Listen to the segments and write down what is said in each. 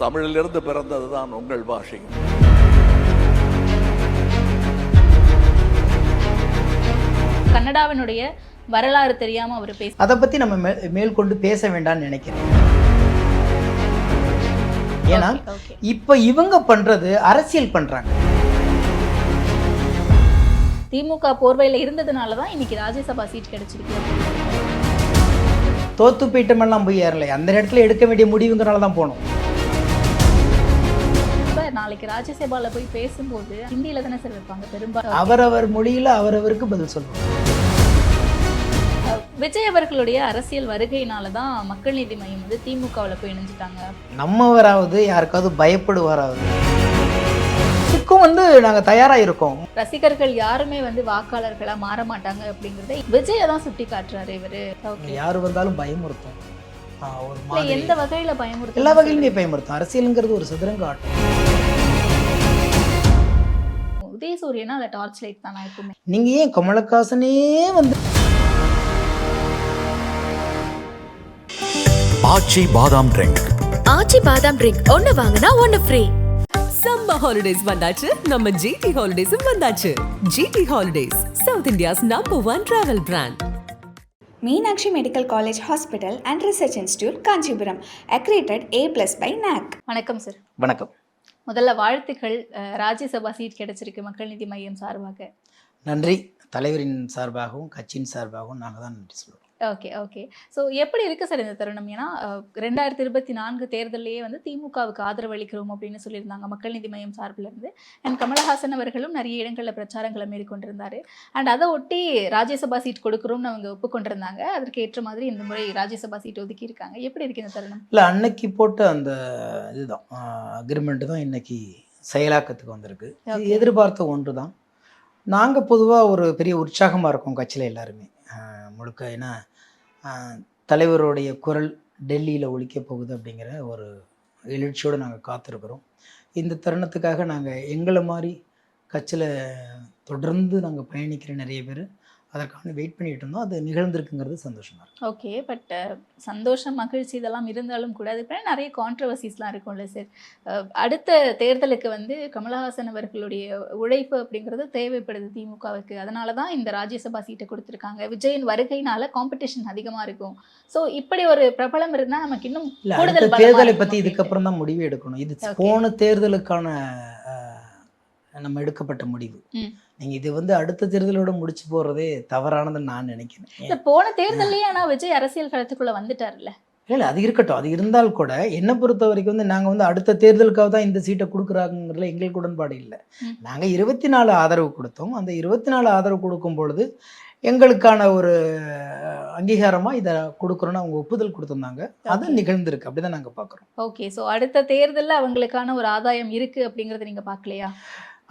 தமிழிலிருந்து பிறந்தது தான் உங்கள் பாஷை. கன்னடாவினுடைய வரலாறு தெரியாம அவர் பேச அதை பத்தி நம்ம மேற்கொண்டு பேச வேண்டாம்னு நினைக்கிறேன். ஏன்னா இப்ப இவங்க பண்றது அரசியல் பண்றாங்க. திமுக போர்வையில இருந்ததுனாலதான் இன்னைக்கு ராஜ்யசபா சீட் கிடைச்சிருக்கு. தோத்து போயிட்டமெல்லாம் போய் ஏறலை, அந்த இடத்துல எடுக்க வேண்டிய முடிவுங்கிறனால தான் போனோம். நாளைக்கு ராஜ்யசபால போய் பேசும்போது ஹிந்தியில தானே சார் வைப்பாங்க பெரும்பாலும். அவரவர் மொழியில அவரவருக்கு பதில் சொல்லுவாங்க. விஜய் அவர்களுடைய அரசியல் வருகையினாலதான் மக்கள் நீதி மையம் வந்து திமுகவில் போய் இணைஞ்சிட்டாங்க. நம்மவராவது யாருக்காவது பயப்படுவாராவது வந்து நாங்க தயாரா இருக்கோம். ரசிகர்கள் யாருமே வந்து வாக்காளர்களா மாற மாட்டாங்க அப்படிங்கறத விஜய தான் சுட்டி காட்டுறாரு இவரு. யாரு வந்தாலும் பயமுறுத்தும். எந்த வகையில பயமுறுத்தும்? எல்லா வகையிலுமே பயமுறுத்தும். அரசியலுங்கிறது ஒரு சதுரங்க ஆட்டம். உதயசூரியனா அதை டார்ச் லைட் தானா எப்பவுமே? நீங்க ஏன் கமலஹாசனே வந்து ஆச்சி பாதாம் ட்ரிங்க். ஆச்சி பாதாம் ட்ரிங்க் ஒன்னு வாங்குனா ஒன்னு ஃப்ரீ. சம்மர் ஹாலிடேஸ் வந்தாச்சு, நம்ம ஜிடி ஹாலிடேஸும் வந்தாச்சு. GT holidays, South India's #1 travel brand. Meenakshi medical college hospital and research institute Kanchipuram, accredited A+ by NAC. வணக்கம் சார். வணக்கம். முதல்ல வாழ்த்துக்கள். ராஜ்யசபா சீட் கிடைச்சிருக்கு மக்கள் நீதி மையம் சார்பாக. நன்றி. தலைவரின் சார்பாகவும் கட்சியின் சார்பாகவும் நாங்கள் தான் நன்றி சொல்லுவோம். ஓகே. ஸோ எப்படி இருக்குது சார் இந்த தருணம்? ஏன்னா 2024 தேர்தலையே வந்து திமுகவுக்கு ஆதரவு அளிக்கிறோம் அப்படின்னு சொல்லியிருந்தாங்க மக்கள் நீதி மையம் சார்பிலிருந்து. அண்ட் கமலஹாசன் அவர்களும் நிறைய இடங்களில் பிரச்சாரங்களை மேற்கொண்டிருந்தார். அண்ட் அதை ஒட்டி ராஜ்யசபா சீட் கொடுக்குறோம்னு அவங்க ஒப்புக்கொண்டிருந்தாங்க. அதற்கு ஏற்ற மாதிரி இந்த முறை ராஜ்யசபா சீட் ஒதுக்கி இருக்காங்க. எப்படி இருக்கு இந்த தருணம்? இல்லை, அன்னைக்கு போட்ட அந்த இதுதான் அக்ரிமெண்ட்டு தான் இன்னைக்கு செயலாக்கத்துக்கு வந்திருக்கு. எதிர்பார்த்த ஒன்று தான். நாங்கள் பொதுவாக ஒரு பெரிய உற்சாகமாக இருக்கோம் கட்சியில் எல்லாருமே முழுக்க. ஏன்னா தலைவருடைய குரல் டெல்லியில் ஒலிக்க போகுது அப்படிங்கிற ஒரு எழுச்சியோடு நாங்கள் காத்திருக்கிறோம். இந்த தருணத்துக்காக நாங்கள் எங்களை மாதிரி கட்சியில் தொடர்ந்து நாங்கள் பயணிக்கிற நிறைய பேர் அதற்கான வெயிட் பண்ணிட்டு இருந்தோம். அது நிகழ்ந்திருக்குங்கிறது சந்தோஷமாக இருக்குது. ஓகே, பட் சந்தோஷம் மகிழ்ச்சி இதெல்லாம் இருந்தாலும் கூட அது இப்போ நிறைய கான்ட்ரவர்சிஸ்லாம் இருக்கும்ல சார். அடுத்த தேர்தலுக்கு வந்து கமலஹாசன் அவர்களுடைய உழைப்பு அப்படிங்கிறது தேவைப்படுது திமுகவுக்கு. அதனால தான் இந்த ராஜ்யசபா சீட்டை கொடுத்துருக்காங்க. விஜயின் வருகையினால காம்படிஷன் அதிகமாக இருக்கும். ஸோ இப்படி ஒரு பிரபலம் இருந்தால் நமக்கு இன்னும் கூடுதல் தேர்தலை பற்றி இதுக்கப்புறம் தான் முடிவு எடுக்கணும். இது போன தேர்தலுக்கான நம்ம எடுக்கப்பட்ட முடிவு. நீங்க இது வந்து அடுத்த தேர்தலோட முடிச்சு போறதே தவறானதுன்னு நான் நினைக்கிறேன். போன தேர்தலையே ஆனா விஜய் அரசியல் களத்துக்குள்ள வந்துட்டார்ல. இல்லை, அது இருக்கட்டும். அது இருந்தால் கூட என்னை பொறுத்த வரைக்கும் வந்து நாங்கள் வந்து அடுத்த தேர்தலுக்காக தான் இந்த சீட்டை கொடுக்குறாங்கிறதுல எங்களுக்கு உடன்பாடு இல்லை. நாங்கள் 24 ஆதரவு கொடுத்தோம். அந்த 24 ஆதரவு கொடுக்கும் பொழுது எங்களுக்கான ஒரு அங்கீகாரமாக இதை கொடுக்குறோன்னு அவங்க ஒப்புதல் கொடுத்துருந்தாங்க. அது நிகழ்ந்திருக்கு. அப்படி தான் நாங்கள் பார்க்குறோம். ஓகே, ஸோ அடுத்த தேர்தலில் அவங்களுக்கான ஒரு ஆதாயம் இருக்குது அப்படிங்கிறத நீங்கள் பார்க்கலையா?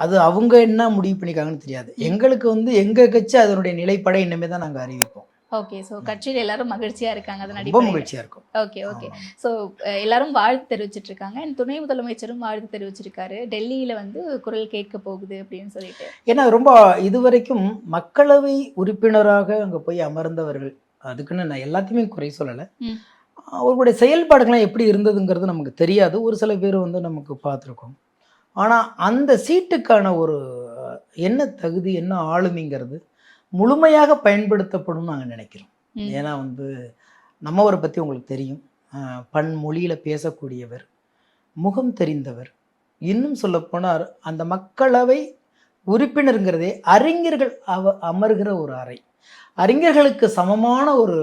அது அவங்க என்ன முடிவு பண்ணிக்காங்கன்னு தெரியாது. எங்களுக்கு வந்து எங்கள் கட்சி அதனுடைய நிலைப்படை இனிமே தான் நாங்கள் அறிவிப்போம். ஓகே, ஸோ கட்சியில் எல்லாரும் மகிழ்ச்சியாக இருக்காங்க. அதன் ரொம்ப மகிழ்ச்சியாக இருக்கும். ஓகே. ஸோ எல்லாரும் வாழ்த்து தெரிவிச்சிட்டு இருக்காங்க. என் துணை முதலமைச்சரும் வாழ்த்து தெரிவிச்சிருக்காரு. டெல்லியில் வந்து குரல் கேட்க போகுது அப்படின்னு சொல்லிட்டு. ஏன்னா ரொம்ப இதுவரைக்கும் மக்களவை உறுப்பினராக அங்கே போய் அமர்ந்தவர்கள், அதுக்குன்னு நான் எல்லாத்தையுமே குறை சொல்லலை, அவர்களுடைய செயல்பாடுகள்லாம் எப்படி இருந்ததுங்கிறது நமக்கு தெரியாது. ஒரு சில பேர் வந்து நமக்கு பார்த்துருக்கோம். ஆனால் அந்த சீட்டுக்கான ஒரு என்ன தகுதி என்ன ஆளுமைங்கிறது முழுமையாக பயன்படுத்தப்படும் நாங்கள் நினைக்கிறோம். ஏன்னா வந்து நம்மவரை பற்றி உங்களுக்கு தெரியும். பன்மொழியில் பேசக்கூடியவர், முகம் தெரிந்தவர். இன்னும் சொல்லப்போனால் அந்த மக்களவை உறுப்பினருங்கிறதே அறிஞர்கள் அமர்கிற ஒரு அறை. அறிஞர்களுக்கு சமமான ஒரு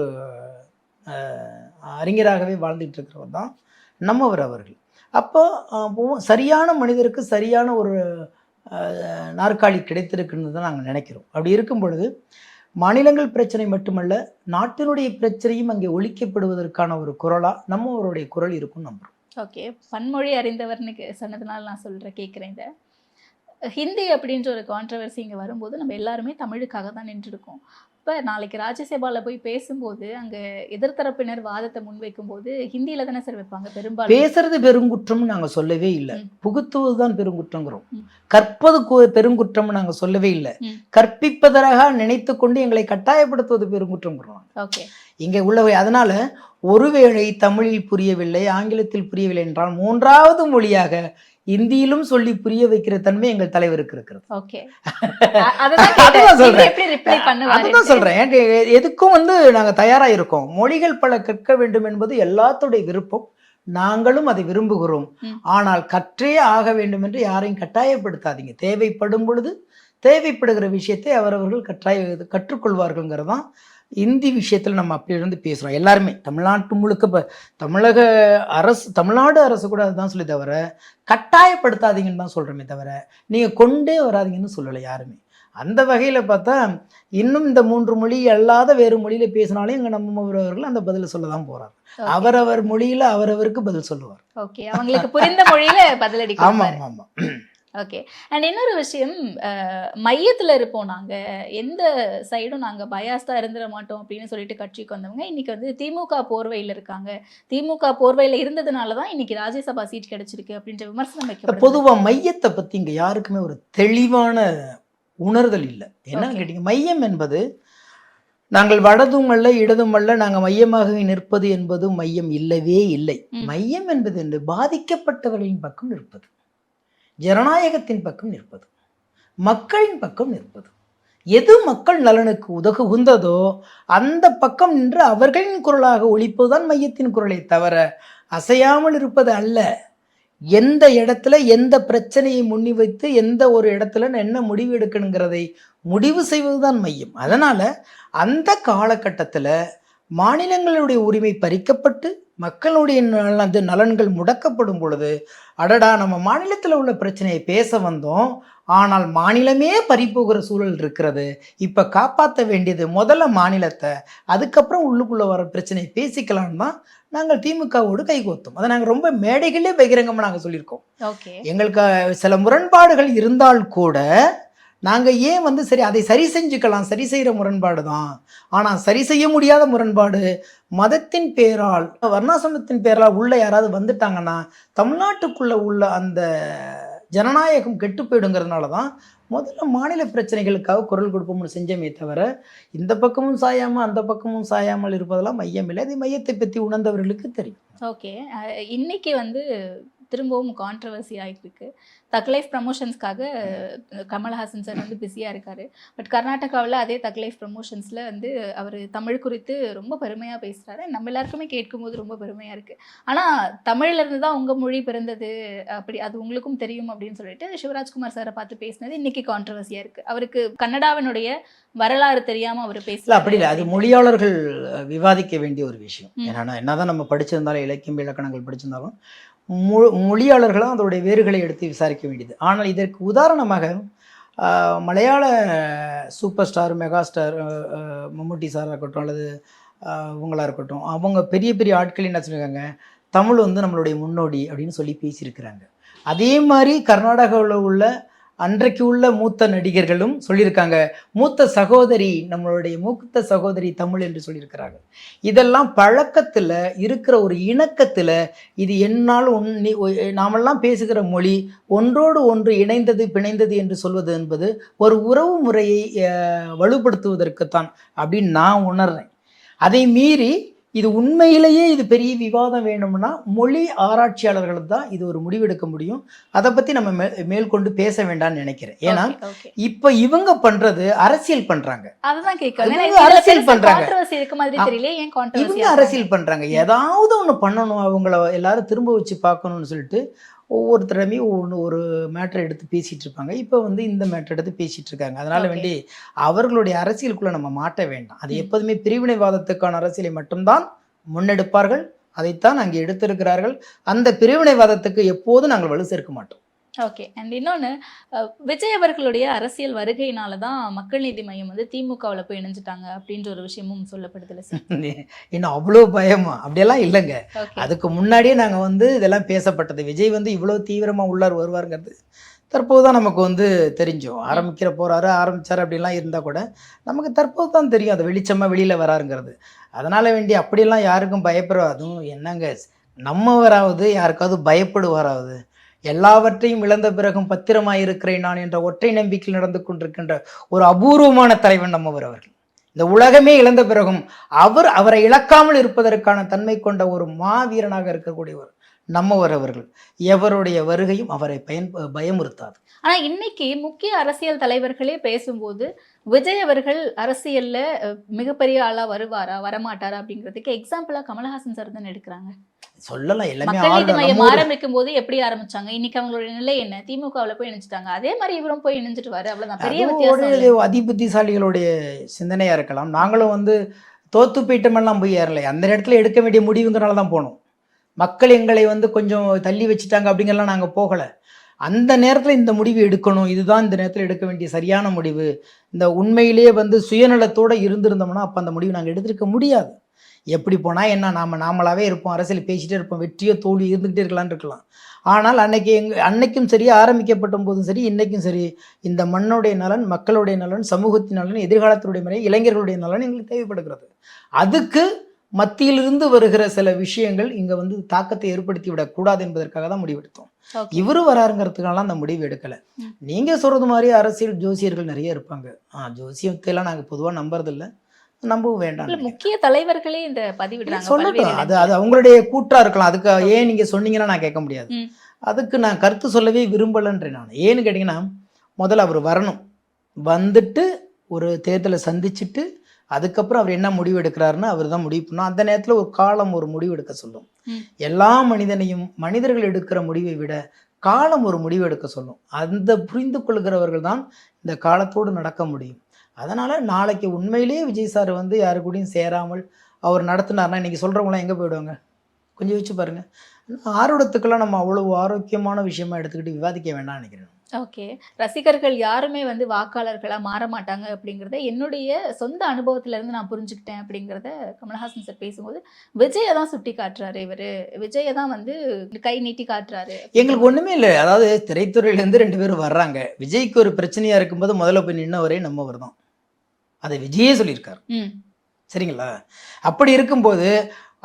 அறிஞராகவே வாழ்ந்துட்டு இருக்கிறவர் தான் நம்மவர் அவர்கள். அப்போ சரியான மனிதருக்கு சரியான ஒரு நாற்காலி கிடைத்திருக்குன்னு தான் நாங்கள் நினைக்கிறோம். அப்படி இருக்கும் பொழுது மாநிலங்கள் பிரச்சனை மட்டுமல்ல, நாட்டினுடைய பிரச்சனையும் அங்கே ஒழிக்கப்படுவதற்கான ஒரு குரலாக நம்மவருடைய குரல் இருக்கும்னு நம்புகிறோம். ஓகே, பன்மொழி அறிந்தவர்னு சொன்னதுனால நான் கேட்குறேன். இந்த ஹிந்தி அப்படின்ற ஒரு கான்ட்ரவர்சி இங்கே வரும்போது நம்ம எல்லாருமே தமிழுக்காக தான் நின்றுருக்கோம். இப்போ நாளைக்கு ராஜ்யசபாவில் போய் பேசும்போது அங்கே எதிர்த்தரப்பினர் வாதத்தை முன்வைக்கும் போது ஹிந்தியில் தானே சார் வைப்பாங்க பெரும்பாலும். பேசுறது பெருங்குற்றம்னு நாங்கள் சொல்லவே இல்லை. புகுத்துவது தான் பெருங்குற்றங்கிறோம். கற்பது பெருங்குற்றம்னு நாங்கள் சொல்லவே இல்லை. கற்பிப்பதற்காக நினைத்து கொண்டு எங்களை கட்டாயப்படுத்துவது பெருங்குற்றங்கிறோம். ஓகே, இங்கே உள்ளவை. அதனால ஒருவேளை தமிழில் புரியவில்லை, ஆங்கிலத்தில் புரியவில்லை என்றால் 3வது மொழியாக இந்தியிலும் சொல்லி புரிய வைக்கிற தன்மை எங்கள் தலைவருக்கு இருக்கிறது. ஓகே. அதுதான் சொல்றேன். எப்படி ரிப்ளை பண்ணுவாரு? அதுதான் சொல்றேன். எதுக்கும் நாங்க தயாரா இருக்கோம். மொழிகள் பல கற்க வேண்டும் என்பது எல்லாத்துடைய விருப்பம். நாங்களும் அதை விரும்புகிறோம். ஆனால் கற்றே ஆக வேண்டும் என்று யாரையும் கட்டாயப்படுத்தாதீங்க. தேவைப்படும் பொழுது தேவைப்படுகிற விஷயத்தை அவரவர்கள் கற்றுக்கொள்வார்கள்ங்கிறது தான் இந்தி விஷயத்தில் நம்ம அப்படி இருந்து பேசுகிறோம். எல்லாருமே தமிழ்நாட்டு முழுக்க இப்போ தமிழ்நாடு அரசு கூட அதுதான் சொல்லி தவிர கட்டாயப்படுத்தாதீங்கன்னு தான் சொல்கிறோமே தவிர நீங்கள் கொண்டே வராதிங்கன்னு சொல்லலை யாருமே. அந்த வகையில் பார்த்தா இன்னும் இந்த 3 மொழி அல்லாத வேறு மொழியில் பேசினாலும் இங்கே நம்மவர்கள் அந்த பதிலை சொல்ல தான் போகிறார். அவரவர் மொழியில் அவரவருக்கு பதில் சொல்லுவார். ஓகே, அவங்களுக்கு புரிந்த மொழியில பதிலடி. ஆமாம் ஆமாம். ஓகே. அண்ட் இன்னொரு விஷயம், மையத்தில் இருப்போம் நாங்கள், எந்த சைடும் நாங்கள் பயாஸ்டாக இருந்துட மாட்டோம் அப்படின்னு சொல்லிட்டு கட்சிக்கு வந்தவங்க இன்னைக்கு வந்து திமுக போர்வையில் இருக்காங்க. திமுக போர்வையில் இருந்ததுனால தான் இன்னைக்கு ராஜ்யசபா சீட் கிடைச்சிருக்கு அப்படின்ற விமர்சனம் வைக்க. பொதுவாக மையத்தை பற்றி இங்கே யாருக்குமே ஒரு தெளிவான உணர்தல் இல்லை. என்னன்னு கேட்டீங்க, மையம் என்பது நாங்கள் வடதும் அல்ல இடதும் அல்ல, நாங்கள் மையமாக நிற்பது என்பது மையம் இல்லவே இல்லை. மையம் என்பது என்று பாதிக்கப்பட்டவர்களின் பக்கம் நிற்பது, ஜனநாயகத்தின் பக்கம் நிற்பது, மக்களின் பக்கம் நிற்பது. எது மக்கள் நலனுக்கு உதவுகின்றதோ அந்த பக்கம் நின்று அவர்களின் குரலாக ஒலிப்பதுதான் மையத்தின் குரலை தவிர அசையாமல் இருப்பது அல்ல. எந்த இடத்துல எந்த பிரச்சனையை முன்னி வைத்து எந்த ஒரு இடத்துல என்ன முடிவு எடுக்கணுங்கிறதை முடிவு செய்வதுதான் மையம். அதனால அந்த காலகட்டத்தில் மாநிலங்களுடைய உரிமை பறிக்கப்பட்டு மக்களுடைய நலன்கள் முடக்கப்படும் பொழுது, அடடா நம்ம மாநிலத்தில் உள்ள பிரச்சனையை பேச வந்தோம், ஆனால் மாநிலமே பறிப்போகிற சூழல் இருக்கிறது, இப்போ காப்பாற்ற வேண்டியது முதல்ல மாநிலத்தை, அதுக்கப்புறம் உள்ளுக்குள்ளே வர பிரச்சனையை பேசிக்கலான்னு தான் நாங்கள் திமுகவோடு கைகோத்தோம். அதை நாங்கள் ரொம்ப மேடைகளே பகிரங்கமாக நாங்கள் சொல்லியிருக்கோம். எங்களுக்கு சில முரண்பாடுகள் இருந்தால் கூட நாங்கள் ஏன் சரி அதை சரி செஞ்சுக்கலாம், சரி செய்கிற முரண்பாடு தான். ஆனால் சரி செய்ய முடியாத முரண்பாடு மதத்தின் பேரால், வர்ணாசிரமத்தின் பேரால் உள்ள யாராவது வந்துட்டாங்கன்னா தமிழ்நாட்டுக்குள்ளே உள்ள அந்த ஜனநாயகம் கெட்டு போயிடுங்கிறதுனால தான் முதல்ல மாநில பிரச்சனைகளுக்காக குரல் கொடுப்போம்னு செஞ்சமே தவிர இந்த பக்கமும் சாயாமல் அந்த பக்கமும் சாயாமல் இருப்பதெல்லாம் மையம் இல்லை. அது மையத்தை பற்றி உணர்ந்தவர்களுக்கு தெரியும். ஓகே, இன்னைக்கு திரும்பவும் கான்ட்ரவர்சி ஆகிட்டு இருக்கு. தக் லைஃப் ப்ரமோஷன்ஸ்க்காக கமல்ஹாசன் சார் பிஸியாக இருக்கார். பட் கர்நாடகாவில் அதே தக் லைஃப் ப்ரமோஷன்ஸில் அவர் தமிழ் குறித்து ரொம்ப பெருமையாக பேசுகிறாரு. நம்ம எல்லாருக்குமே கேட்கும்போது ரொம்ப பெருமையாக இருக்குது. ஆனால் தமிழ்லேருந்து தான் உங்கள் மொழி பிறந்தது, அப்படி அது உங்களுக்கும் தெரியும் அப்படின்னு சொல்லிட்டு சிவராஜ்குமார் சாரை பார்த்து பேசினது இன்றைக்கி கான்ட்ரவர்சியாக இருக்குது. அவருக்கு கன்னடாவினுடைய வரலாறு தெரியாமல் அவர் பேசல. அப்படி இல்லை, அது மொழியாளர்கள் விவாதிக்க வேண்டிய ஒரு விஷயம். ஏன்னா என்னதான் நம்ம படிச்சிருந்தாலும் இலக்கியம் இலக்கணங்கள் படிச்சிருந்தாலும் மொழியாளர்களும் அதோடைய வேறுகளை எடுத்து விசாரிக்க வேண்டியது. ஆனால் இதற்கு உதாரணமாக மலையாள சூப்பர் ஸ்டார் மெகா ஸ்டார் மம்முட்டி சாராக இருக்கட்டும் அல்லது இவங்களாக இருக்கட்டும், அவங்க பெரிய பெரிய ஆட்கள் என்ன சொல்லியிருக்காங்க, தமிழ் நம்மளுடைய முன்னோடி அப்படின்னு சொல்லி பேசியிருக்கிறாங்க. அதே மாதிரி கர்நாடகாவில் உள்ள அன்றைக்கு உள்ள மூத்த நடிகர்களும் சொல்லியிருக்காங்க, மூத்த சகோதரி, நம்மளுடைய மூத்த சகோதரி தமிழ் என்று சொல்லியிருக்கிறாங்க. இதெல்லாம் பழக்கத்தில் இருக்கிற ஒரு இணக்கத்தில், இது என்னால் நாமெல்லாம் பேசுகிற மொழி ஒன்றோடு ஒன்று இணைந்தது பிணைந்தது என்று சொல்வது என்பது ஒரு உறவு முறையை வலுப்படுத்துவதற்குத்தான் அப்படின்னு நான் உணர்றேன். அதை மீறி இது உண்மையிலேயே இது பெரிய விவாதம் வேணும்னா மொழி ஆராய்ச்சியாளர்களுக்கு தான் இது ஒரு முடிவெடுக்க முடியும். அதை பற்றி நம்ம மேற்கொண்டு பேச வேண்டாம்னு நினைக்கிறேன். ஏன்னா இப்போ இவங்க பண்றது அரசியல் பண்றாங்க, அரசியல் பண்றாங்க, இவங்க அரசியல் பண்றாங்க. ஏதாவது ஒன்று பண்ணணும், அவங்கள எல்லாரும் திரும்ப வச்சு பார்க்கணும்னு சொல்லிட்டு ஒவ்வொருத்தருமே ஒரு மேட்டரை எடுத்து பேசிகிட்டு இருப்பாங்க. இப்போ இந்த மேட்டரை எடுத்து பேசிகிட்டு இருக்காங்க. அதனால் வேண்டி அவர்களுடைய அரசியலுக்குள்ளே நம்ம மாட்ட வேண்டாம். அது எப்போதுமே பிரிவினைவாதத்துக்கான அரசியலை மட்டும்தான் முன்னெடுப்பார்கள், அதைத்தான் அங்கே எடுத்திருக்கிறார்கள். அந்த பிரிவினைவாதத்துக்கு எப்போதும் நாங்கள் வலு சேர்க்க மாட்டோம். ஓகே. அண்ட் இன்னொன்று, விஜய் அவர்களுடைய அரசியல் வருகையினால தான் மக்கள் நீதி மையம் திமுகவில் போய் இணைஞ்சிட்டாங்க அப்படின்ற ஒரு விஷயமும் சொல்லப்படுதில்ல சார்? இன்னும் அவ்வளோ பயமா? அப்படியெல்லாம் இல்லைங்க. அதுக்கு முன்னாடியே நாங்கள் இதெல்லாம் பேசப்பட்டது. விஜய் இவ்வளோ தீவிரமாக உள்ளார் வருவாருங்கிறது தற்போது தான் நமக்கு தெரிஞ்சோம். ஆரம்பிச்சார் அப்படின்லாம் இருந்தால் கூட நமக்கு தற்போது தான் தெரியும் அது வெளிச்சமாக வெளியில் வராருங்கிறது. அதனால் வேண்டி அப்படியெல்லாம் யாருக்கும் பயப்படுவாதும் என்னங்க, நம்மவராவது யாருக்காவது பயப்படுவாராவது? எல்லாவற்றையும் இழந்த பிறகும் பத்திரமாயிருக்கிறேன் நான் என்ற ஒற்றை நம்பிக்கையில் நடந்து கொண்டிருக்கின்ற ஒரு அபூர்வமான தலைவன் நம்மவர் அவர்கள். இந்த உலகமே இழந்த பிறகும் அவரை இழக்காமல் இருப்பதற்கான தன்மை கொண்ட ஒரு மாவீரனாக இருக்கக்கூடியவர் நம்மவர் அவர்கள். எவருடைய வருகையும் அவரை பயமுறுத்தாது. ஆனா இன்னைக்கு முக்கிய அரசியல் தலைவர்களே பேசும்போது விஜய் அவர்கள் அரசியல்ல மிகப்பெரிய ஆளா வருவாரா வரமாட்டாரா அப்படிங்கிறதுக்கு எக்ஸாம்பிளா கமலஹாசன் சார் தான் எடுக்கிறாங்க. சொல்லலாம் எல்லாமே மக்கள் நீதி மையம் ஆரம்பிக்கும் போது எப்படி ஆரம்பிச்சாங்க, இன்னைக்கு அவங்களுடைய நிலை என்ன, திமுகவுல போய் இணைஞ்சிட்டாங்க, அதே மாதிரி இவரும் போய் இணைஞ்சிட்டு வாரு, அவ்வளவுதான். பெரிய வித்தியாசம். அதிபுத்திசாலிகளுடைய சிந்தனையா இருக்கலாம். நாங்களும் தோத்து போயிட்டமெல்லாம் போய் ஏறலை. அந்த இடத்துல எடுக்க வேண்டிய முடிவுங்கிறனால தான் போனோம். மக்கள் எங்களை கொஞ்சம் தள்ளி வச்சுட்டாங்க அப்படிங்கிறலாம் நாங்கள் போகலை. அந்த நேரத்தில் இந்த முடிவு எடுக்கணும், இதுதான் இந்த நேரத்தில் எடுக்க வேண்டிய சரியான முடிவு. இந்த உண்மையிலேயே சுயநலத்தோடு இருந்திருந்தோம்னா அப்போ அந்த முடிவு நாங்கள் எடுத்திருக்க முடியாது. எப்படி போனால் என்ன, நாமளாவே இருப்போம், அரசியல் பேசிகிட்டே இருப்போம், வெற்றியோ தோல்வி இருந்துக்கிட்டே இருக்கலாம். ஆனால் அன்னைக்கும் சரி, ஆரம்பிக்கப்பட்ட போதும் சரி, இன்றைக்கும் சரி, இந்த மண்ணுடைய நலன், மக்களுடைய நலன், சமூகத்தின் நலன், எதிர்காலத்தினுடைய நலன், இளைஞர்களுடைய நலன் எங்களுக்கு தேவைப்படுகிறது. அதுக்கு மத்தியிலிருந்து வருகிற சில விஷயங்கள் இங்கே தாக்கத்தை ஏற்படுத்தி விடக்கூடாது என்பதற்காக தான் முடிவெடுத்தோம். இவரு வராருங்கிறதுக்கான அந்த முடிவு எடுக்கலை. நீங்கள் சொல்கிறது மாதிரி அரசியல் ஜோசியர்கள் நிறைய இருப்பாங்க. ஜோசியத்தையெல்லாம் நாங்கள் பொதுவாக நம்புறதில்லை, நம்பவும் வேண்டாம். முக்கிய தலைவர்களே இந்த பதிவிடுறாங்க. சொல்லட்டும், அது அவங்களுடைய கூற்றா இருக்கலாம். அதுக்கு ஏன் நீங்கள் சொன்னீங்கன்னா நான் கேட்க முடியாது. அதுக்கு நான் கருத்து சொல்லவே விரும்பலைன்றேன். நான் ஏன்னு கேட்டிங்கன்னா, முதல்ல அவர் வரணும், வந்துட்டு ஒரு தேர்தலை சந்திச்சுட்டு அதுக்கப்புறம் அவர் என்ன முடிவு எடுக்கிறாருன்னு அவர் தான் முடிவு பண்ணணும். அந்த நேரத்தில் ஒரு காலம் ஒரு முடிவு எடுக்க சொல்லும். எல்லா மனிதர்கள் எடுக்கிற முடிவை விட காலம் ஒரு முடிவு எடுக்க சொல்லும். அந்த புரிந்து கொள்கிறவர்கள் தான் இந்த காலத்தோடு நடக்க முடியும். அதனால் நாளைக்கு உண்மையிலேயே விஜய் சார் யாரு கூடயும் சேராமல் அவர் நடத்தினார்னா இன்றைக்கி சொல்கிறவங்களாம் எங்கே போயிடுவாங்க? கொஞ்சம் யோசிச்சு பாருங்கள். ஆரோடத்துக்கெல்லாம் நம்ம அவ்வளோ ஆரோக்கியமான விஷயமா எடுத்துக்கிட்டு விவாதிக்க வேண்டாம்னு நினைக்கிறேன். ஓகே, ரசிகர்கள் யாருமே வாக்காளர்களா மாற மாட்டாங்க அப்படிங்கிறத என்னுடைய சொந்த அனுபவத்துல இருந்து நான் புரிஞ்சுக்கிட்டேன் அப்படிங்கிறத கமலஹாசன் சார் பேசும்போது விஜயை தான் சுட்டி காட்டுறாரு. இவரு விஜயை தான் கை நீட்டி காட்டுறாரு. எங்களுக்கு ஒண்ணுமே இல்லை. அதாவது திரைத்துறையிலேருந்து 2 பேரும் வர்றாங்க. விஜய்க்கு ஒரு பிரச்சனையா இருக்கும்போது முதல்ல போய் நின்னவரே நம்மவர் தான். அதை விஜயே சொல்லியிருக்காரு. சரிங்களா? அப்படி இருக்கும்போது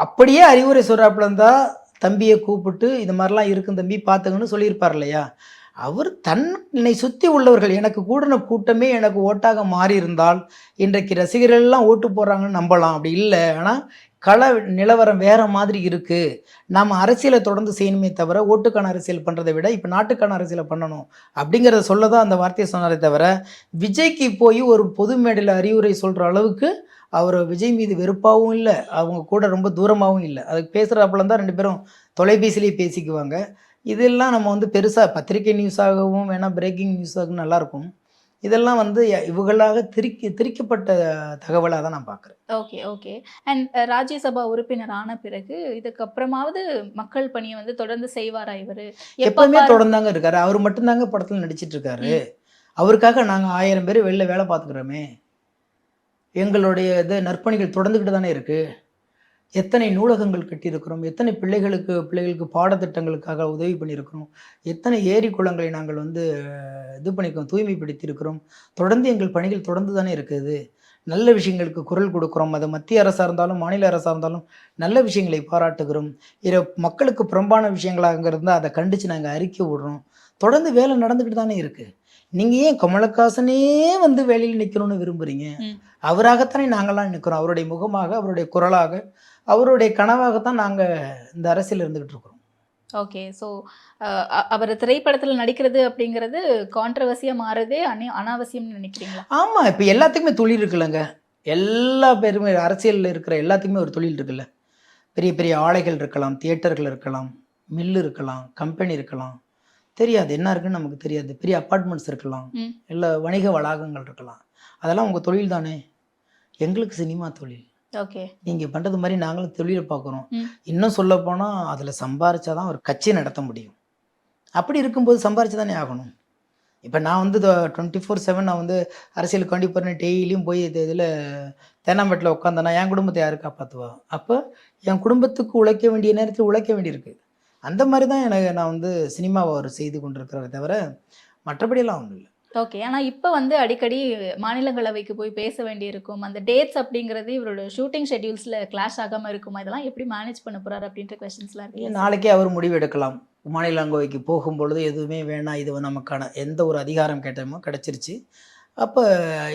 அப்படியே அறிவுரை சொல்றாப்புல இருந்தா தம்பியை கூப்பிட்டு இந்த மாதிரிலாம் இருக்கும் தம்பி பார்த்துங்கன்னு சொல்லியிருப்பார் இல்லையா? அவர் தன்னை சுற்றி உள்ளவர்கள், எனக்கு கூடின கூட்டமே எனக்கு ஓட்டாக மாறி இருந்தால் இன்றைக்கு ரசிகர்கள் எல்லாம் ஓட்டு போடுறாங்கன்னு நம்பலாம். அப்படி இல்லை. ஆனால் கள நிலவரம் வேற மாதிரி இருக்குது. நம்ம அரசியலை தொடர்ந்து செய்யணுமே தவிர ஓட்டுக்கான அரசியல் பண்ணுறதை விட இப்போ நாட்டுக்கான அரசியலை பண்ணணும் அப்படிங்கிறத சொல்ல தான் அந்த வார்த்தையை சொன்னாரே தவிர, விஜய்க்கு போய் ஒரு பொது மேடையில் அறிவுரை சொல்கிற அளவுக்கு அவர் விஜய் மீது வெறுப்பாகவும் இல்லை, அவங்க கூட ரொம்ப தூரமாகவும் இல்லை. அதுக்கு பேசுகிறாப்புல தான் 2 பேரும் தொலைபேசியிலேயே பேசிக்குவாங்க. இதெல்லாம் நம்ம பெருசாக பத்திரிகை நியூஸாகவும் வேணால் பிரேக்கிங் நியூஸாகவும் நல்லாயிருக்கும். இதெல்லாம் இவங்களாக திரிக்கப்பட்ட தகவலாக தான் நான் பார்க்குறேன். Okay okay. அண்ட் ராஜ்யசபா உறுப்பினர் ஆன பிறகு இதுக்கப்புறமாவது மக்கள் பணியை தொடர்ந்து செய்வாரா? இவர் எப்பவுமே தொடர்ந்தாங்க இருக்காரு. அவர் மட்டும்தாங்க படத்தில் நடிச்சிட்டு இருக்காரு. அவருக்காக நாங்கள் 1000 பேர் வெளில வேலை பார்த்துக்கிறோமே. எங்களுடைய நற்பணிகள் தொடர்ந்துக்கிட்டு தானே இருக்குது. எத்தனை நூலகங்கள் கட்டியிருக்கிறோம், எத்தனை பிள்ளைகளுக்கு பாடத்திட்டங்களுக்காக உதவி பண்ணியிருக்கிறோம், எத்தனை ஏரி குளங்களை நாங்கள் இது பண்ணிக்கிறோம், தூய்மைப்படுத்தியிருக்கிறோம். தொடர்ந்து எங்கள் பணிகள் தொடர்ந்து தானே இருக்குது. நல்ல விஷயங்களுக்கு குரல் கொடுக்குறோம். அது மத்திய அரசாக இருந்தாலும் மாநில அரசாக இருந்தாலும் நல்ல விஷயங்களை பாராட்டுகிறோம். மக்களுக்கு புறம்பான விஷயங்களாக இருந்தால் அதை கண்டித்து நாங்கள் அறிக்கை விடுறோம். தொடர்ந்து வேலை நடந்துக்கிட்டு தானே இருக்குது. நீங்கள் ஏன் கமலஹாசனே வேலையில் நிற்கணும்னு விரும்புகிறீங்க? அவராகத்தானே நாங்கள்லாம் நிற்கிறோம். அவருடைய முகமாக, அவருடைய குரலாக, அவருடைய கனவாகத்தான் நாங்கள் இந்த அரசியல் இருந்துகிட்டு இருக்கிறோம். ஓகே. ஸோ அவர் திரைப்படத்தில் நடிக்கிறது அப்படிங்கிறது கான்ட்ரவர்சியாக மாறுதே அனாவசியம்னு நினைக்கிறீங்களா? ஆமாம், இப்போ எல்லாத்துக்குமே தொழில் இருக்குல்லங்க. எல்லா பேருமே அரசியலில் இருக்கிற எல்லாத்துக்குமே ஒரு தொழில் இருக்குல்ல. பெரிய பெரிய ஆலைகள் இருக்கலாம், தியேட்டர்கள் இருக்கலாம், மில்லு இருக்கலாம், கம்பெனி இருக்கலாம், தெரியாது என்ன இருக்குன்னு நமக்கு தெரியாது. பெரிய அப்பார்ட்மெண்ட்ஸ் இருக்கலாம், இல்லை வணிக வளாகங்கள் இருக்கலாம். அதெல்லாம் உங்கள் தொழில் தானே. எங்களுக்கு சினிமா தொழில். ஓகே. நீங்கள் பண்ணுறது மாதிரி நாங்களும் தொழிலை பார்க்குறோம். இன்னும் சொல்ல போனால் அதில் சம்பாரிச்சாதான் ஒரு கட்சி நடத்த முடியும். அப்படி இருக்கும்போது சம்பாரிச்சு தானே ஆகணும். இப்போ நான் 24/7 நான் அரசியலுக்கு வேண்டி போகிறேன். டெய்லியும் போய் இதில் தேனாம்பேட்டில் உட்காந்தேன்னா என் குடும்பத்தை யாரு காப்பாற்றுவா? அப்போ என் குடும்பத்துக்கு உழைக்க வேண்டிய நேரத்தில் உழைக்க வேண்டியிருக்கு. அந்த மாதிரி தான் நான் சினிமாவை அவர் செய்து கொண்டிருக்கிறத தவிர மற்றபடியெல்லாம் ஒன்றும் இல்லை. ஓகே. ஆனால் இப்போ அடிக்கடி மாநிலங்களவைக்கு போய் பேச வேண்டியிருக்கும். அந்த டேட்ஸ் அப்படிங்கிறது இவரோட ஷூட்டிங் ஷெட்யூல்ஸில் கிளாஷ் ஆகாமல் இருக்குமா? இதெல்லாம் எப்படி மேனேஜ் பண்ண போகிறார் அப்படின்ற கொஸ்டின்ஸ்லாம் இருக்கு. நாளைக்கே அவர் முடிவு எடுக்கலாம். மாநிலங்களவைக்கு போகும்பொழுது எதுவுமே வேணாம், இது நமக்கான எந்த ஒரு அதிகாரம் கேட்டோமோ கிடச்சிருச்சு, அப்போ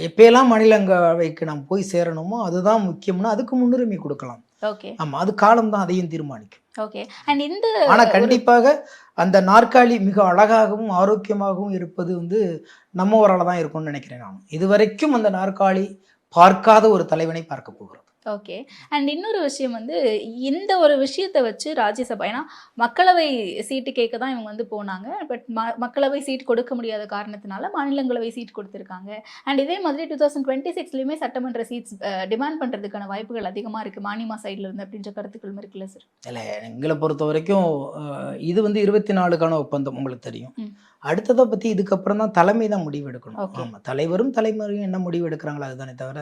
எப்பயெல்லாம் மாநிலங்களவைக்கு நாம் போய் சேரணுமோ அதுதான் முக்கியம்னா அதுக்கு முன்னுரிமை கொடுக்கலாம். ஓகே ஆமாம், அது காலம்தான் அதையும் தீர்மானிக்கும். ஓகே. அண்ட் இந்த ஆனால் கண்டிப்பாக அந்த நாற்காலி மிக அழகாகவும் ஆரோக்கியமாகவும் இருப்பது வந்து நம்ம ஊரால் தான் இருக்கும்னு நினைக்கிறேன். நான் இதுவரைக்கும் அந்த நாற்காலி பார்க்காத ஒரு தலைவனை பார்க்க போகிறோம். ஓகே. அண்ட் இன்னொரு விஷயம் வந்து இந்த ஒரு விஷயத்தை வச்சு ராஜ்யசபா, ஏன்னா மக்களவை சீட்டு கேட்க தான் இவங்க வந்து போனாங்க. பட் மக்களவை சீட் கொடுக்க முடியாத காரணத்தினால மாநிலங்களவை சீட் கொடுத்துருக்காங்க. அண்ட் இதே மாதிரி 2026லையுமே சட்டமன்ற சீட்ஸ் டிமாண்ட் பண்ணுறதுக்கான வாய்ப்புகள் அதிகமாக இருக்குது மாநிமா சைடில் இருந்து அப்படின்ற கருத்துக்களும் இருக்குல்ல சார்? இல்லை, எங்களை பொறுத்த வரைக்கும் இது வந்து 24க்கான ஒப்பந்தம் உங்களுக்கு தெரியும். அடுத்ததை பற்றி இதுக்கப்புறம் தான் தலைமை தான் முடிவு எடுக்கணும். ஆமாம், தலைவரும் தலைமுறையும் என்ன முடிவு எடுக்கிறாங்களோ அதுதானே தவிர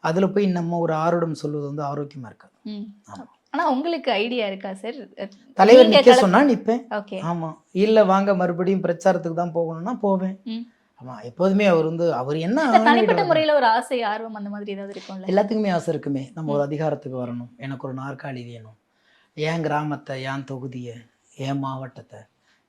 அதில் போய் நம்ம ஒரு ஆரோடம் சொல்வது வந்து ஆரோக்கியமாக இருக்காது. ஆனால் உங்களுக்கு ஐடியா இருக்கா சார்? தலைவர் நிற்க சொன்னால் நிற்பேன். ஓகே. ஆமாம், இல்லை வாங்க மறுபடியும் பிரச்சாரத்துக்கு தான் போகணும்னா போவேன். ஆமாம், எப்போதுமே அவர் வந்து அவர் என்ன தனிப்பட்ட முறையில் ஒரு ஆசை ஆர்வம் அந்த மாதிரி ஏதாவது இருக்கும்ல? எல்லாத்துக்குமே ஆசை இருக்குமே. நம்ம ஒரு அதிகாரத்துக்கு வரணும், எனக்கு ஒரு நாற்காலி வேணும், என் கிராமத்தை, என் தொகுதியை, என் மாவட்டத்தை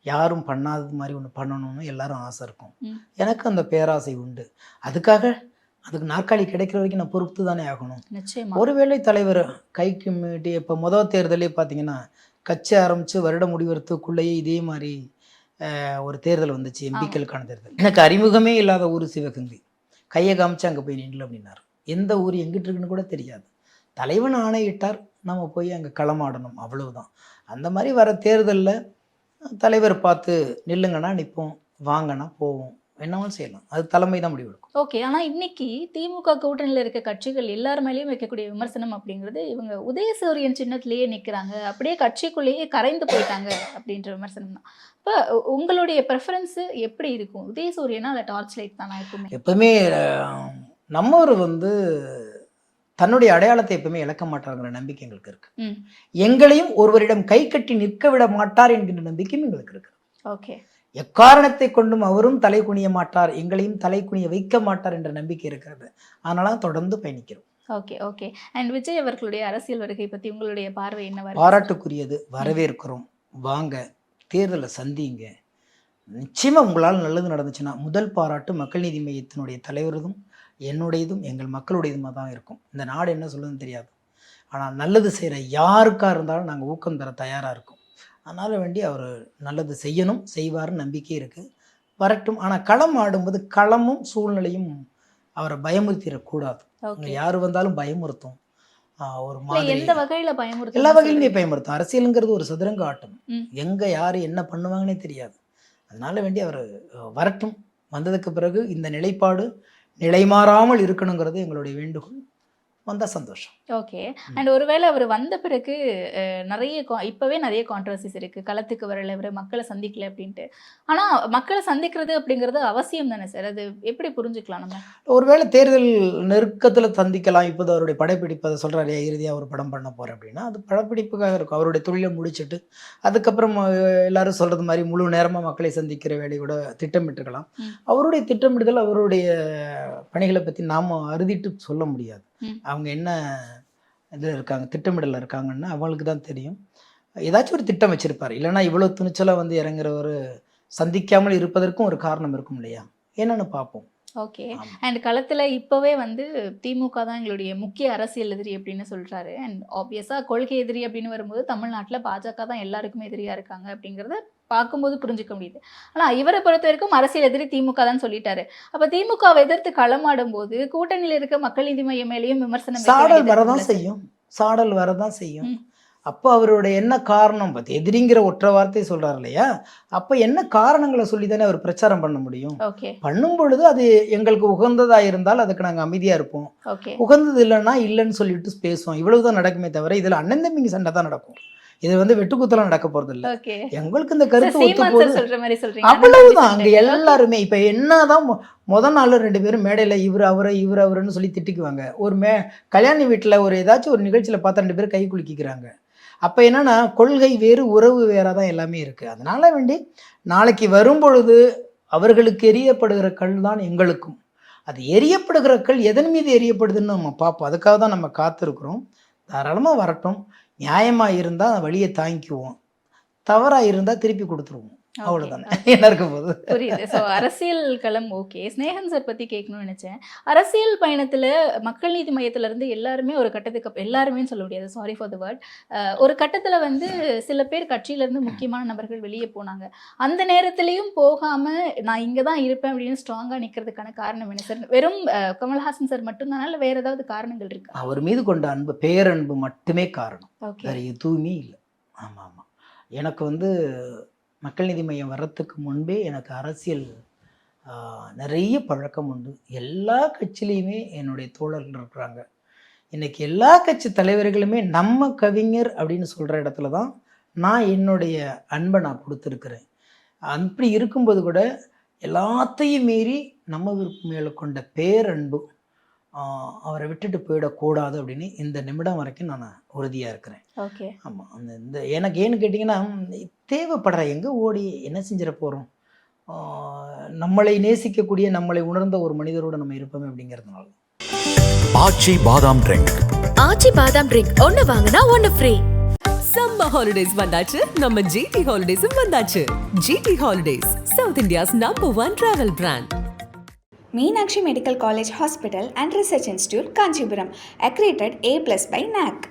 யாரும் பண்ணாதது மாதிரி ஒன்று பண்ணணும்னு எல்லாரும் ஆசை இருக்கும். எனக்கு அந்த பேராசை உண்டு. அதுக்கு நாற்காலி கிடைக்கிற வரைக்கும் நான் பொறுத்து தானே ஆகணும். நிச்சயமா. ஒருவேளை தலைவர் கைக்கு மீட்டி இப்போ முதல் தேர்தலே பார்த்தீங்கன்னா கட்சி ஆரம்பித்து வருட முடிவெடுத்துக்குள்ளேயே இதே மாதிரி ஒரு தேர்தல் வந்துச்சு, எம்பிக்களுக்கான தேர்தல். எனக்கு அறிமுகமே இல்லாத ஊர் சிவகங்கை. கையை காமிச்சு அங்கே போய் நின்று அப்படின்னாரு. எந்த ஊர் எங்கிட்டு இருக்குன்னு கூட தெரியாது. தலைவன் ஆணையிட்டார், நம்ம போய் அங்கே களமாடணும், அவ்வளவுதான். அந்த மாதிரி வர தேர்தலில் தலைவர் பார்த்து நில்லுங்கன்னா நிற்போம், வாங்கன்னா போவோம், என்னவும் செய்யலாம். அது தலைமை தான் முடிவெடுக்கும். ஓகே. ஆனால் இன்னைக்கு திமுக கூட்டணியில் இருக்க கட்சிகள் எல்லார் மேலேயும் வைக்கக்கூடிய விமர்சனம் அப்படிங்கிறது இவங்க உதயசூரியன் சின்னத்திலேயே நிற்கிறாங்க, அப்படியே கட்சிக்குள்ளேயே கரைந்து போயிட்டாங்க அப்படின்ற விமர்சனம் தான். இப்போ உங்களுடைய ப்ரெஃபரன்ஸு எப்படி இருக்கும்? உதயசூரியனா இல்லை டார்ச் லைட் தானா? எப்பவுமே நம்மவர் வந்து தன்னுடைய அடையாளத்தை எப்பவுமே இழக்க மாட்டாங்கிற நம்பிக்கை எங்களுக்கு இருக்கு. எங்களையும் ஒருவரிடம் கை கட்டி நிற்க விட மாட்டார் என்கின்ற நம்பிக்கையும் எங்களுக்கு இருக்கு. ஓகே. எக்காரணத்தை கொண்டும் அவரும் தலை குனிய மாட்டார், எங்களையும் தலை குனிய வைக்க மாட்டார் என்ற நம்பிக்கை இருக்கிறது. அதனால தொடர்ந்து பயணிக்கிறோம். Okay okay. அண்ட் விஜய் அவர்களுடைய அரசியல் வருகை பற்றி உங்களுடைய பார்வை என்ன? பாராட்டுக்குரியது, வரவேற்கிறோம். வாங்க, தேர்தலை சந்திங்க. நிச்சயமாக உங்களால் நல்லது நடந்துச்சுன்னா முதல் பாராட்டு மக்கள் நீதி மையத்தினுடைய தலைவரதும் என்னுடையதும் எங்கள் மக்களுடையதுமாக தான் இருக்கும். இந்த நாடு என்ன சொல்லுதுன்னு தெரியாது, ஆனால் நல்லது செய்கிற யாருக்காக இருந்தாலும் நாங்கள் ஊக்கம் தர தயாராக இருக்கோம். அதனால் வேண்டி அவர் நல்லது செய்யணும், செய்வார்னு நம்பிக்கை இருக்குது. வரட்டும். ஆனால் களம் ஆடும்போது களமும் சூழ்நிலையும் அவரை பயமுறுத்திடக்கூடாது. யார் வந்தாலும் பயமுறுத்தும். ஒரு மாதிரி எந்த வகையில் பயமுறுத்தும்? எல்லா வகையிலுமே பயமுறுத்தும். அரசியலுங்கிறது ஒரு சதுரங்க ஆட்டம், எங்கே யார் என்ன பண்ணுவாங்கன்னே தெரியாது. அதனால வேண்டி அவர் வரட்டும். வந்ததுக்கு பிறகு இந்த நிலைப்பாடு நிலைமாறாமல் இருக்கணுங்கிறது எங்களுடைய வேண்டுகோள். வந்தால் சந்தோஷம். ஓகே. அண்ட் ஒருவேளை அவர் வந்த பிறகு இப்போவே நிறைய கான்ட்ரவர்சிஸ் இருக்குது, களத்துக்கு வரல, இவர் மக்களை சந்திக்கல அப்படின்ட்டு. ஆனால் மக்களை சந்திக்கிறது அப்படிங்கிறது அவசியம் தானே சார்? அது எப்படி புரிஞ்சுக்கலாம் நம்ம? ஒருவேளை தேர்தல் நெருக்கத்தில் சந்திக்கலாம். இப்போது அவருடைய படப்பிடிப்பு அதை சொல்கிறாரு, இறுதியாக ஒரு படம் பண்ண போகிறேன் அப்படின்னா அது படப்பிடிப்புக்காக இருக்கும். அவருடைய தொழிலை முடிச்சுட்டு அதுக்கப்புறம் எல்லாரும் சொல்கிறது மாதிரி முழு நேரமாக மக்களை சந்திக்கிற வேலையை கூட திட்டமிட்டுக்கலாம். அவருடைய திட்டமிடுதல், அவருடைய பணிகளை பற்றி நாம் அறுதிட்டு சொல்ல முடியாது. அவங்க என்ன இதில் இருக்காங்க, திட்டமிடல இருக்காங்கன்னு அவங்களுக்கு தான் தெரியும். ஏதாச்சும் ஒரு திட்டம் வச்சிருப்பார். இல்லைன்னா இவ்வளோ துணிச்சலாக வந்து இறங்குறவர் சந்திக்காமல் இருப்பதற்கும் ஒரு காரணம் இருக்கும் இல்லையா? என்னன்னு பார்ப்போம். ஓகே. அண்ட் களத்தில் இப்போவே வந்து திமுக தான் எங்களுடைய முக்கிய அரசியல் எதிரி அப்படின்னு சொல்கிறாரு. அண்ட் ஆப்வியஸாக கொள்கை எதிரி அப்படின்னு வரும்போது தமிழ்நாட்டில் பாஜக தான் எல்லாருக்குமே எதிரியாக இருக்காங்க அப்படிங்கிறத பார்க்கும்போது புரிஞ்சுக்க முடியுது. ஆனால் இவரை பொறுத்த வரைக்கும் அரசியல் எதிரி திமுக தான் சொல்லிட்டாரு. அப்போ திமுகவை எதிர்த்து களமாடும் போது கூட்டணியில் இருக்க மக்கள் நீதி மையம் மேலேயும் விமர்சனம் சாடல் வரதான் செய்யும். அப்போ அவருடைய என்ன காரணம் பார்த்து எதிரிங்கிற ஒற்றை வார்த்தை சொல்றாரு இல்லையா? அப்போ என்ன காரணங்களை சொல்லி தானே அவர் பிரச்சாரம் பண்ண முடியும். பண்ணும் பொழுது அது எங்களுக்கு உகந்ததா இருந்தால் அதுக்கு நாங்கள் அமைதியா இருப்போம். உகந்தது இல்லைன்னா இல்லைன்னு சொல்லிட்டு பேசுவோம். இவ்வளவுதான் நடக்குமே தவிர இதுல அண்ணன் தம்பிங்க சண்டை தான் நடக்கும். இது வந்து வெட்டுக்குத்தலாம் நடக்க போறது இல்லை. எங்களுக்கு இந்த கருத்து ஒத்து போகுது, அவ்வளவுதான். அங்க எல்லாருமே இப்ப என்னதான் முதல் நாள் 2 பேரும் மேடையில இவர் அவருன்னு சொல்லி திட்டிக்குவாங்க. ஒரு கல்யாணி வீட்டுல ஒரு ஏதாச்சும் ஒரு நிகழ்ச்சியில பார்த்தா 2 பேர் கை குலுக்கிக்கிறாங்க. அப்போ என்னன்னா கொள்கை வேறு உறவு வேறாக தான் எல்லாமே இருக்குது. அதனால வேண்டி நாளைக்கு வரும்பொழுது அவர்களுக்கு எரியப்படுகிற கல் தான் எங்களுக்கும். அது எரியப்படுகிற கல் எதன் மீது எரியப்படுதுன்னு நம்ம பார்ப்போம். அதுக்காக தான் நம்ம காத்திருக்கிறோம். தாராளமாக வரட்டும். நியாயமாக இருந்தால் வழியை தாங்கிக்குவோம், தவறாக இருந்தால் திருப்பி கொடுத்துருவோம். அவ்வளோதானே என்ன இருக்க போகுது. புரியுது. ஸோ அரசியல் களம் ஓகே. ஸ்னேகன் சார் பற்றி கேட்கணும்னு நினச்சேன். அரசியல் பயணத்தில் மக்கள் நீதி மையத்திலேருந்து எல்லாருமே ஒரு கட்டத்துக்கு எல்லாருமே சொல்ல முடியாது, சாரி ஃபார் த வேர்ட், ஒரு கட்டத்தில் வந்து சில பேர் கட்சியிலேருந்து முக்கியமான நபர்கள் வெளியே போனாங்க. அந்த நேரத்துலையும் போகாமல் நான் இங்கே தான் இருப்பேன் அப்படின்னு ஸ்ட்ராங்காக நிற்கிறதுக்கான காரணம் என்ன சார்? வெறும் கமல்ஹாசன் சார் மட்டும்தானா இல்லை வேறு ஏதாவது காரணங்கள் இருக்கா? அவர் மீது கொண்ட அன்பு, பேரன்பு மட்டுமே காரணம், ஓகே. வேறு எதுவுமே இல்லை. ஆமாம் ஆமாம். எனக்கு வந்து மக்கள் நீதி மையம் வர்றதுக்கு முன்பே எனக்கு அரசியல் நிறைய பழக்கம் உண்டு. எல்லா கட்சியிலையுமே என்னுடைய தோழர்கள் இருக்கிறாங்க. இன்றைக்கி எல்லா கட்சி தலைவர்களுமே நம்ம கவிஞர் அப்படின்னு சொல்கிற இடத்துல தான் நான் என்னுடைய அன்பை நான் கொடுத்துருக்குறேன். அப்படி இருக்கும்போது கூட எல்லாத்தையும் மீறி நம்ம மேலே கொண்ட பேரன்பு, அவரை விட்டுட்டு போயிடக்கூடாது அப்படின்னு இந்த நிமிடம் வரைக்கும் நான் உறுதியாக இருக்கிறேன். ஓகே. ஆமாம். இந்த எனக்கு ஏன்னு கேட்டிங்கன்னா, தேவைப்படுற எங்கே ஓடி என்ன செஞ்சிட போகிறோம், நம்மளை நேசிக்கக்கூடிய நம்மளை உணர்ந்த ஒரு மனிதரோடு நம்ம இருப்போமே அப்படிங்கிறதுனால. ஆச்சி பாதாம் ட்ரிங்க். ஆச்சி பாதாம் ட்ரிங்க் ஒன்னு வாங்கினா ஒன்னு ஃப்ரீ. சம்மர் ஹாலிடேஸ் வந்தாச்சு, நம்ம ஜிடி ஹாலிடேஸும் வந்தாச்சு. GT holidays, South India's #1 travel brand. Meenakshi Medical College Hospital and Research Institute, Kanchipuram, accredited A+ by NAC.